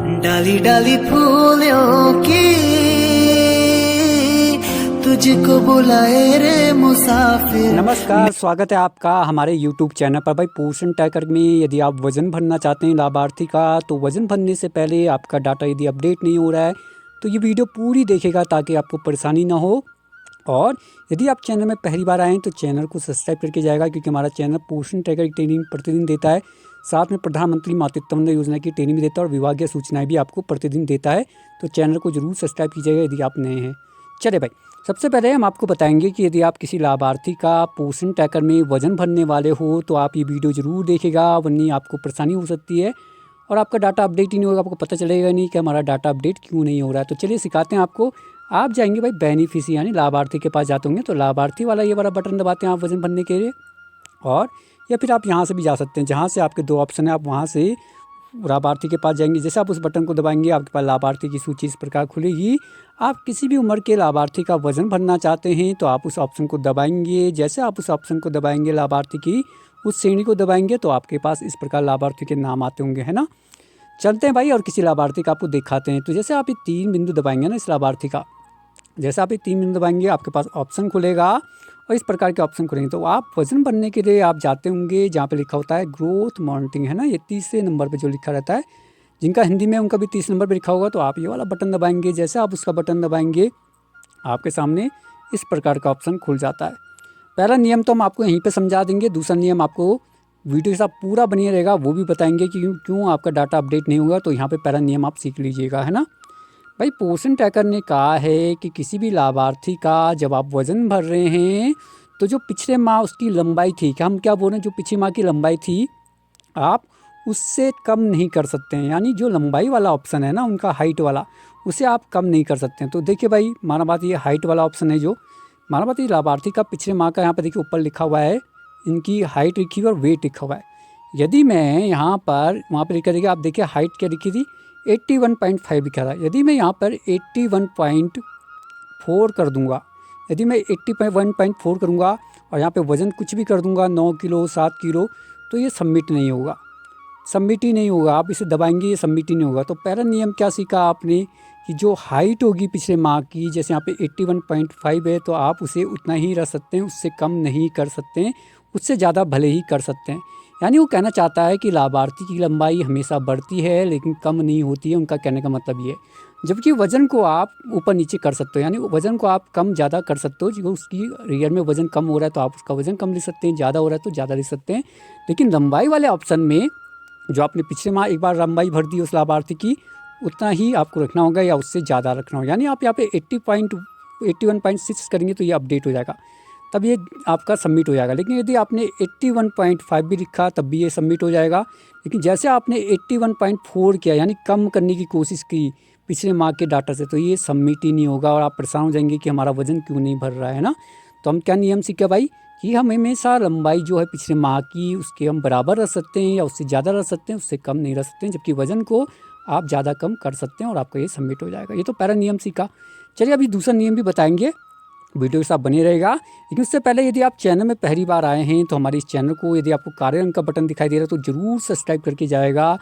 डाली डाली फूलों की तुझको बुलाए रे मुसाफिर। नमस्कार, स्वागत है आपका हमारे YouTube चैनल पर। भाई पोषण ट्रैकर में यदि आप वज़न भरना चाहते हैं लाभार्थी का, तो वज़न भरने से पहले आपका डाटा यदि अपडेट नहीं हो रहा है तो ये वीडियो पूरी देखिएगा ताकि आपको परेशानी ना हो। और यदि आप चैनल में पहली बार आएँ तो चैनल को सब्सक्राइब करके जाएगा, क्योंकि हमारा चैनल पोषण ट्रैकर की ट्रेनिंग प्रतिदिन देता है, साथ में प्रधानमंत्री मातृत्व वंदना योजना की ट्रेनिंग भी देता है और विभागीय सूचनाएं भी आपको प्रतिदिन देता है। तो चैनल को जरूर सब्सक्राइब कीजिएगा यदि आप नए हैं। चलिए भाई, सबसे पहले हम आपको बताएंगे कि यदि आप किसी लाभार्थी का पोषण ट्रैकर में वज़न भरने वाले हो तो आप ये वीडियो ज़रूर देखिएगा, वरना आपको परेशानी हो सकती है और आपका डाटा अपडेट ही नहीं होगा, आपको पता चलेगा नहीं कि हमारा डाटा अपडेट क्यों नहीं हो रहा है। तो चलिए सिखाते हैं आपको। आप जाएंगे भाई बेनिफिशियरी यानी लाभार्थी के पास जाते होंगे तो लाभार्थी वाला ये वाला बटन दबाते हैं आप वज़न भरने के लिए, और या फिर आप यहाँ से भी जा सकते हैं, जहाँ से आपके दो ऑप्शन है आप वहाँ से लाभार्थी के पास जाएंगे। जैसे आप उस बटन को दबाएंगे आपके पास लाभार्थी की सूची इस प्रकार खुलेगी। आप किसी भी उम्र के लाभार्थी का वज़न भरना चाहते हैं तो आप उस ऑप्शन को दबाएंगे। जैसे आप उस ऑप्शन को दबाएंगे, लाभार्थी की उस श्रेणी को दबाएंगे तो आपके पास इस प्रकार लाभार्थी के नाम आते होंगे, है ना। चलते हैं भाई और किसी लाभार्थी का आपको दिखाते हैं। तो जैसे आप ये 3 बिंदु दबाएंगे ना इस लाभार्थी का, जैसे आप ये 3 बिंदु दबाएंगे आपके पास ऑप्शन खुलेगा और इस प्रकार के ऑप्शन खुलेंगे। तो आप वज़न भरने के लिए आप जाते होंगे जहाँ पे लिखा होता है ग्रोथ मॉनिटरिंग, है ना, ये तीसरे नंबर पे जो लिखा रहता है, जिनका हिंदी में उनका भी 30 नंबर पे लिखा होगा। तो आप ये वाला बटन दबाएंगे। जैसे आप उसका बटन दबाएंगे आपके सामने इस प्रकार का ऑप्शन खुल जाता है। पहला नियम तो हम आपको यहीं पर समझा देंगे, दूसरा नियम आपको वीडियो के साथ पूरा बनिए रहेगा, वो भी बताएंगे कि क्यों आपका डाटा अपडेट नहीं होगा। तो यहाँ पर पहला नियम आप सीख लीजिएगा, है ना भाई। पोषण ट्रैकर ने कहा है कि किसी भी लाभार्थी का जब आप वज़न भर रहे हैं तो जो पिछले माह उसकी लंबाई थी, क्या हम क्या बोल रहे हैं, जो पिछली माह की लंबाई थी आप उससे कम नहीं कर सकते हैं। यानी जो लंबाई वाला ऑप्शन है ना उनका, हाइट वाला, उसे आप कम नहीं कर सकते हैं। तो देखिए भाई, माना बात ये हाइट वाला ऑप्शन है, जो माना बात ये लाभार्थी का पिछले माह का, यहाँ पर देखिए ऊपर लिखा हुआ है इनकी हाइट लिखी हुई और वेट लिखा हुआ है। यदि मैं यहाँ पर वहाँ पर लिखा देखिए, आप देखिए हाइट क्या लिखी थी, 81.5 लिखा था। यदि मैं यहाँ पर 81.4 कर दूंगा, यदि मैं 81.4 करूँगा और यहाँ पे वज़न कुछ भी कर दूंगा 9 किलो 7 किलो, तो ये सबमिट नहीं होगा, सबमिट ही नहीं होगा। आप इसे दबाएंगे ये सबमिट ही नहीं होगा। तो पहला नियम क्या सीखा आपने कि जो हाइट होगी पिछले माह की, जैसे यहाँ पे 81.5 है तो आप उसे उतना ही रख सकते हैं, उससे कम नहीं कर सकते हैं, उससे ज़्यादा भले ही कर सकते हैं। यानी वो कहना चाहता है कि लाभार्थी की लंबाई हमेशा बढ़ती है लेकिन कम नहीं होती है, उनका कहने का मतलब ये। जबकि वज़न को आप ऊपर नीचे कर सकते हो, यानी वज़न को आप कम ज़्यादा कर सकते हो। जो उसकी रियल में वज़न कम हो रहा है तो आप उसका वज़न कम लिख सकते हैं, ज़्यादा हो रहा है तो ज़्यादा लिख सकते हैं। लेकिन लंबाई वाले ऑप्शन में जो आपने पिछले माह एक बार लंबाई भर दी उस लाभार्थी की, उतना ही आपको रखना होगा या उससे ज़्यादा रखना होगा। यानी आप यहाँ पे 81.6 करेंगे तो ये अपडेट हो जाएगा, तब ये आपका सबमिट हो जाएगा। लेकिन यदि आपने 81.5 भी लिखा तब भी ये सबमिट हो जाएगा। लेकिन जैसे आपने 81.4 किया, यानी कम करने की कोशिश की पिछले माह के डाटा से, तो ये सबमिट ही नहीं होगा और आप परेशान हो जाएंगे कि हमारा वज़न क्यों नहीं भर रहा है ना। तो हम क्या नियम सीखे भाई कि हम हमेशा लंबाई जो है पिछले माह की उसके हम बराबर रख सकते हैं या उससे ज़्यादा रख सकते हैं, उससे कम नहीं रख सकते हैं। जबकि वज़न को आप ज़्यादा कम कर सकते हैं और आपका ये सबमिट हो जाएगा। ये तो पहला नियम सीखा। चलिए अभी दूसरा नियम भी बताएंगे, वीडियो के साथ बने रहेगा। लेकिन उससे पहले यदि आप चैनल में पहली बार आए हैं तो हमारे इस चैनल को, यदि आपको काले रंग का बटन दिखाई दे रहा है तो ज़रूर सब्सक्राइब करके जाएगा।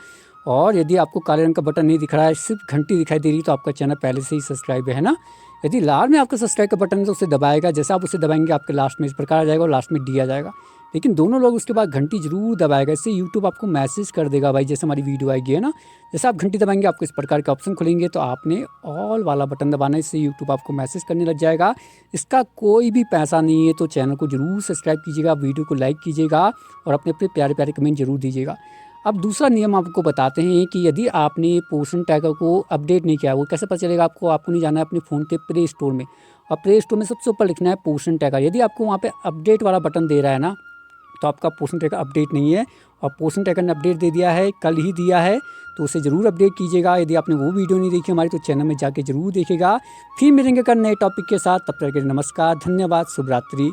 और यदि आपको काले रंग का बटन नहीं दिख रहा है, सिर्फ घंटी दिखाई दे रही है, तो आपका चैनल पहले से ही सब्सक्राइब है ना। यदि लाल में आपका सब्सक्राइब का बटन है तो उसे दबाएगा। जैसे आप उसे दबाएंगे आपके लास्ट में इस प्रकार आ जाएगा और लास्ट में डी आ जाएगा। लेकिन दोनों लोग उसके बाद घंटी जरूर दबाएगा, इससे यूट्यूब आपको मैसेज कर देगा भाई जैसे हमारी वीडियो आएगी, है ना। जैसे आप घंटी दबाएंगे आपको इस प्रकार के ऑप्शन खुलेंगे तो आपने ऑल वाला बटन दबाना है, इससे यूट्यूब आपको मैसेज करने लग जाएगा। इसका कोई भी पैसा नहीं है, तो चैनल को जरूर सब्सक्राइब कीजिएगा, वीडियो को लाइक कीजिएगा और अपने अपने प्यारे प्यारे कमेंट जरूर दीजिएगा। अब दूसरा नियम आपको बताते हैं कि यदि आपने पोषण ट्रैकर को अपडेट नहीं किया, वो कैसे पता चलेगा आपको। आपको नहीं जाना है अपने फ़ोन के प्ले स्टोर में, और प्ले स्टोर में सबसे ऊपर लिखना है पोषण ट्रैकर। यदि आपको वहाँ पे अपडेट वाला बटन दे रहा है ना, तो आपका पोषण ट्रैकर अपडेट नहीं है। और पोषण ट्रैकर ने अपडेट दे दिया है, कल ही दिया है, तो उसे ज़रूर अपडेट कीजिएगा। यदि आपने वो वीडियो नहीं देखी हमारी तो चैनल में जाके ज़रूर देखिएगा। फिर मिलेंगे कल नए टॉपिक के साथ, तब तक के लिए नमस्कार, धन्यवाद, शुभ रात्रि।